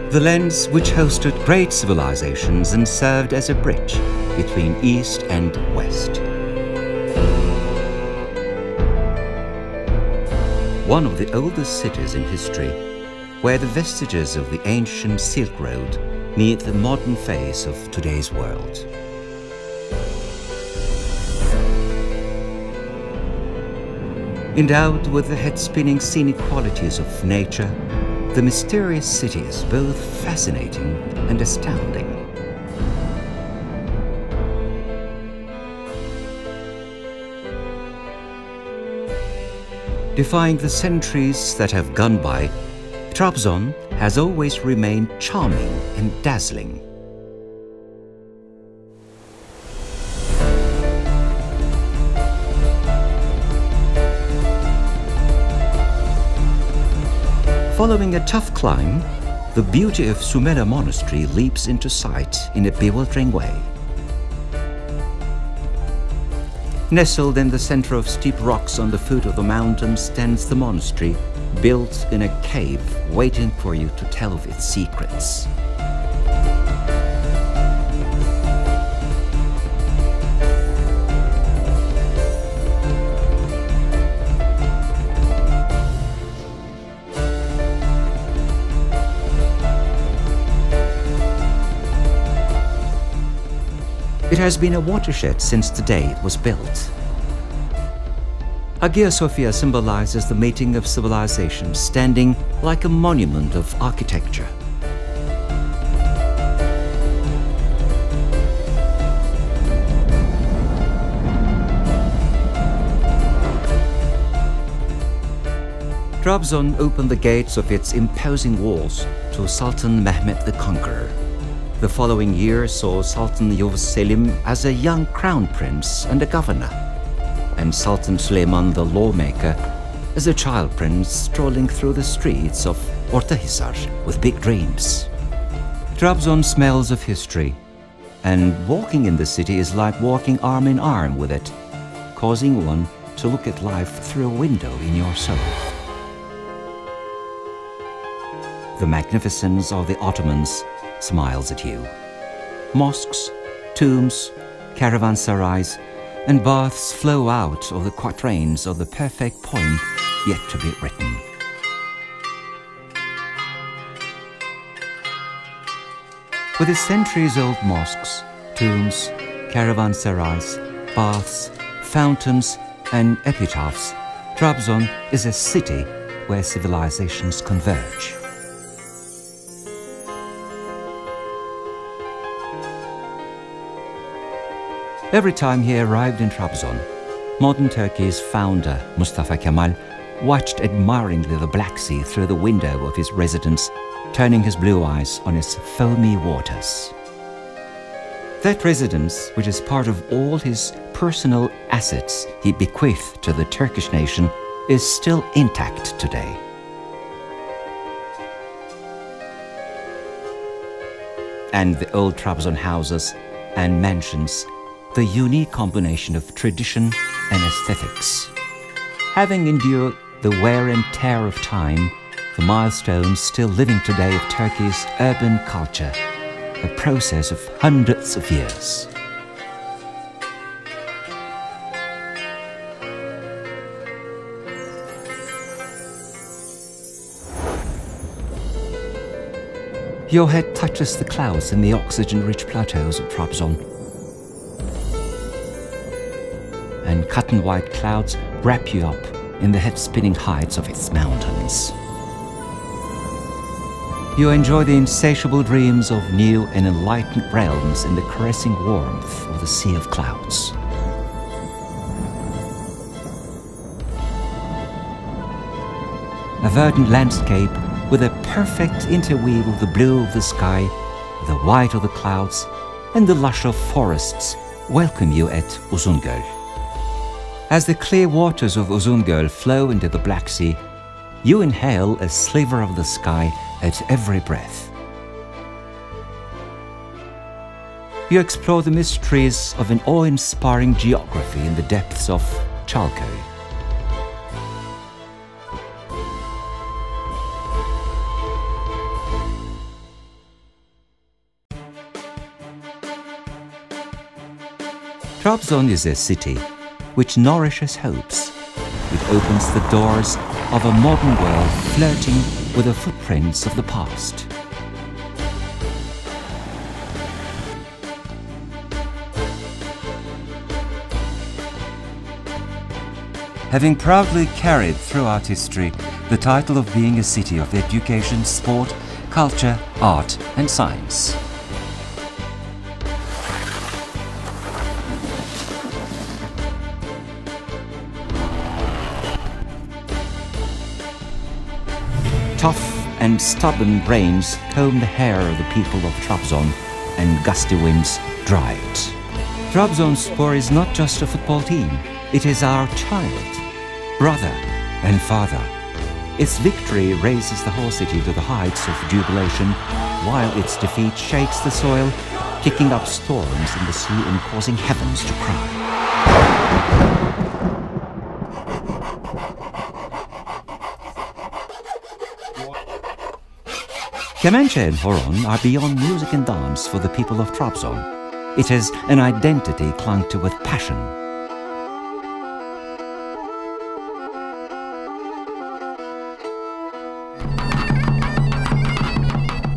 The lens which hosted great civilizations and served as a bridge between East and West. One of the oldest cities in history, where the vestiges of the ancient Silk Road meet the modern face of today's world. Endowed with the head-spinning scenic qualities of nature, the mysterious city is both fascinating and astounding. Defying the centuries that have gone by, Trabzon has always remained charming and dazzling. Following a tough climb, the beauty of Sumela Monastery leaps into sight in a bewildering way. Nestled in the center of steep rocks on the foot of the mountain stands the monastery, built in a cave waiting for you to tell of its secrets. It has been a watershed since the day it was built. Hagia Sophia symbolizes the meeting of civilizations, standing like a monument of architecture. Trabzon opened the gates of its imposing walls to Sultan Mehmed the Conqueror. The following year saw Sultan Yavuz Selim as a young crown prince and a governor, and Sultan Süleyman the lawmaker as a child prince strolling through the streets of Ortahisar with big dreams. Trabzon smells of history, and walking in the city is like walking arm in arm with it, causing one to look at life through a window in your soul. The magnificence of the Ottomans smiles at you. Mosques, tombs, caravanserais, and baths flow out of the quatrains of the perfect poem yet to be written. With its centuries-old mosques, tombs, caravanserais, baths, fountains, and epitaphs, Trabzon is a city where civilizations converge. Every time he arrived in Trabzon, modern Turkey's founder, Mustafa Kemal, watched admiringly the Black Sea through the window of his residence, turning his blue eyes on its foamy waters. That residence, which is part of all his personal assets he bequeathed to the Turkish nation, is still intact today. And the old Trabzon houses and mansions, the unique combination of tradition and aesthetics. Having endured the wear and tear of time, the milestones still living today of Turkey's urban culture, a process of hundreds of years. Your head touches the clouds in the oxygen-rich plateaus of Trabzon, and cotton-white clouds wrap you up in the head-spinning heights of its mountains. You enjoy the insatiable dreams of new and enlightened realms in the caressing warmth of the sea of clouds. A verdant landscape with a perfect interweave of the blue of the sky, the white of the clouds, and the lush of forests welcome you at Uzungöl. As the clear waters of Uzungöl flow into the Black Sea, you inhale a sliver of the sky at every breath. You explore the mysteries of an awe-inspiring geography in the depths of Çalköy. Trabzon is a city which nourishes hopes. It opens the doors of a modern world flirting with the footprints of the past. Having proudly carried throughout history the title of being a city of education, sport, culture, art and science. Tough and stubborn rains comb the hair of the people of Trabzon, and gusty winds dry it. Trabzonspor is not just a football team, it is our child, brother and father. Its victory raises the whole city to the heights of jubilation, while its defeat shakes the soil, kicking up storms in the sea and causing heavens to cry. Kemençe and horon are beyond music and dance for the people of Trabzon. It is an identity clung to with passion.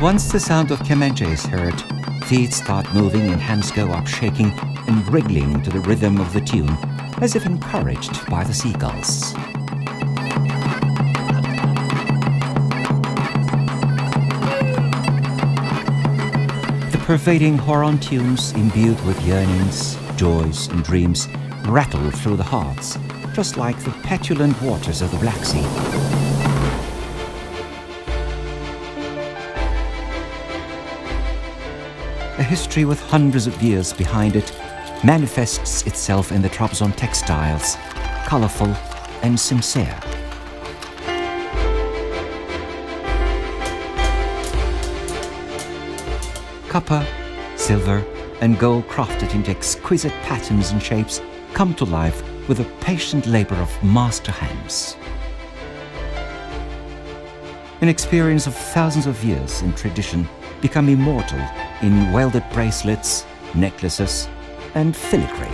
Once the sound of kemençe is heard, feet start moving and hands go up shaking and wriggling to the rhythm of the tune, as if encouraged by the seagulls. The pervading horon tunes, imbued with yearnings, joys and dreams, rattle through the hearts, just like the petulant waters of the Black Sea. A history with hundreds of years behind it manifests itself in the Trabzon textiles, colorful and sincere. Copper, silver and gold crafted into exquisite patterns and shapes come to life with the patient labor of master hands. An experience of thousands of years in tradition become immortal in welded bracelets, necklaces and filigree.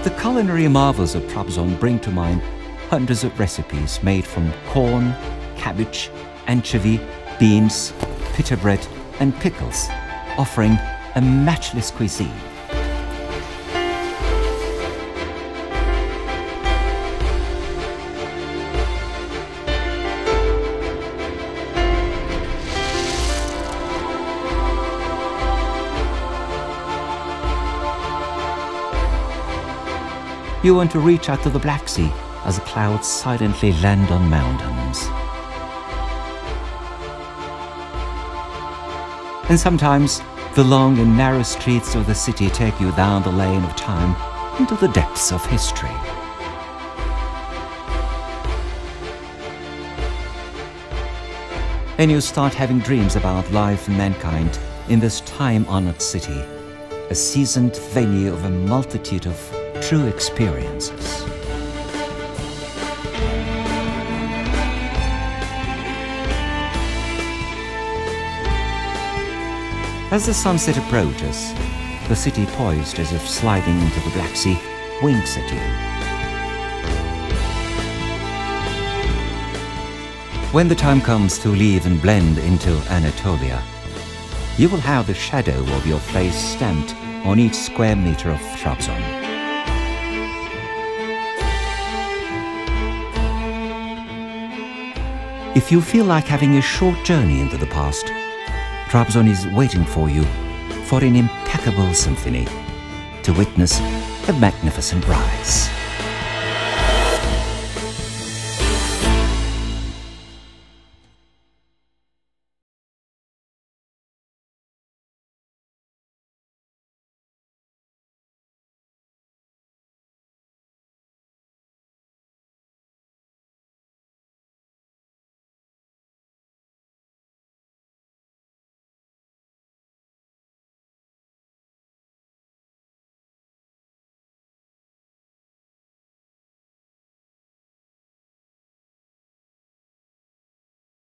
The culinary marvels of Trabzon bring to mind hundreds of recipes made from corn, cabbage, anchovy, beans, pita bread and pickles, offering a matchless cuisine. You want to reach out to the Black Sea as the clouds silently land on mountains. And sometimes the long and narrow streets of the city take you down the lane of time into the depths of history. And you start having dreams about life and mankind in this time-honored city, a seasoned venue of a multitude of true experiences. As the sunset approaches, the city, poised as if sliding into the Black Sea, winks at you. When the time comes to leave and blend into Anatolia, you will have the shadow of your face stamped on each square meter of Trabzon. If you feel like having a short journey into the past, Trabzon is waiting for you for an impeccable symphony to witness a magnificent rise.